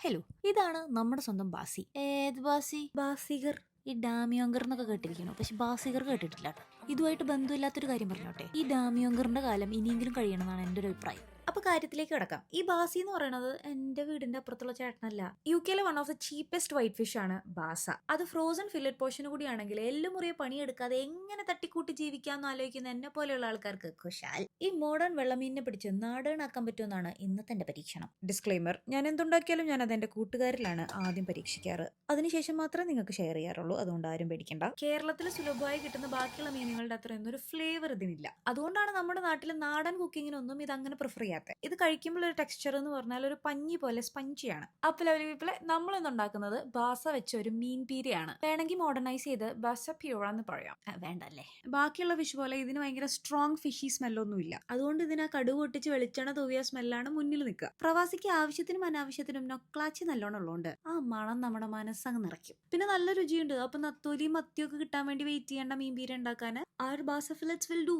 Hello, ഇതാണ് നമ്മുടെ സ്വന്തം ബാസി. ഏത് ബാസി? ബാസിഗർ. ഈ ഡാമിയോങ്കർ എന്നൊക്കെ കേട്ടിരിക്കണോ, പക്ഷെ ബാസിഗർ കേട്ടിട്ടില്ല കേട്ടോ. ഇതുമായിട്ട് ബന്ധമില്ലാത്തൊരു കാര്യം പറഞ്ഞോട്ടെ, ഈ ഡാമിയോങ്കറിന്റെ കാലം ഇനിയെങ്കിലും കഴിയണമെന്നാണ് എൻ്റെ ഒരു അഭിപ്രായം. അപ്പൊ കാര്യത്തിലേക്ക് കിടക്കാം. ഈ ബാസി എന്ന് പറയുന്നത് എന്റെ വീടിന്റെ അപ്പുറത്തുള്ള ചേട്ടനല്ല. യുകെയിലെ one of the cheapest white fish ആണ് ബാസ. അത് ഫ്രോസൺ ഫില്ലറ്റ് പോർഷൻ കൂടിയാണെങ്കിൽ എല്ലുമുറിയെ പണിയെടുക്കാതെ എങ്ങനെ തട്ടിക്കൂട്ടി ജീവിക്കാന്ന് ആലോചിക്കുന്ന എന്നെ പോലെയുള്ള ആൾക്കാർക്ക് ഖുശാൽ. ഈ മോഡേൺ വെള്ളമീനിനെ പിടിച്ച് നാടേണാക്കാൻ പറ്റുമെന്നാണ് ഇന്നത്തെ എന്റെ പരീക്ഷണം. ഡിസ്ക്ലെയിമർ: ഞാൻ എന്തുണ്ടാക്കിയാലും ഞാൻ അതെന്റെ കൂട്ടുകാരിലാണ് ആദ്യം പരീക്ഷിക്കാറ്. അതിനുശേഷം മാത്രമേ നിങ്ങൾക്ക് ഷെയർ ചെയ്യാറുള്ളൂ. അതുകൊണ്ട് ആരും പേടിക്കണ്ട. കേരളത്തിൽ സുലഭമായി കിട്ടുന്ന ബാക്കിയുള്ള മീനുകളുടെ അത്രയൊന്നും ഒരു ഫ്ലേവർ ഇതിനില്ല. അതുകൊണ്ടാണ് നമ്മുടെ നാട്ടിൽ നാടൻ കുക്കിങ്ങിനൊന്നും ഇത് അങ്ങനെ പ്രിഫർ ചെയ്യാത്തത്. ഇത് കഴിക്കുമ്പോൾ ഒരു ടെക്സ്ചർ എന്ന് പറഞ്ഞാൽ ഒരു പഞ്ഞി പോലെ സ്പഞ്ചിയാണ്. അപ്പോൾ നമ്മൾ ഉണ്ടാക്കുന്നത് ബാസ വെച്ച ഒരു മീൻ പീരയാണ്. വേണമെങ്കിൽ മോഡേണൈസ് ചെയ്ത് ബാസ പ്യൂറ എന്ന് പറയാം. വേണ്ടല്ലേ. ബാക്കിയുള്ള ഫിഷ് പോലെ ഇതിന് ഭയങ്കര സ്ട്രോങ് ഫിഷി സ്മെല്ലൊന്നും ഇല്ല. അതുകൊണ്ട് ഇതിന് കടുക് പൊട്ടിച്ച് വെളിച്ചെണ്ണ തൂവിയ സ്മെല്ലാണ് മുന്നിൽ നിൽക്കുക. പ്രവാസിക്ക് ആവശ്യത്തിനും അനാവശ്യത്തിനും നൊക്ലാച്ചി നല്ലോണം ഉള്ളതുകൊണ്ട് ആ മണം നമ്മുടെ മനസ്സങ്ങ് നിറയ്ക്കും. പിന്നെ നല്ല രുചിയുണ്ട്. അപ്പൊ നത്തോലിയും മത്തിയൊക്കെ കിട്ടാൻ വേണ്ടി വെയിറ്റ് ചെയ്യേണ്ട മീൻ പീര ഉണ്ടാക്കാൻ ആ ഒരു ബാസ ഫില്ലറ്റ്സ് വിൽ ഡു.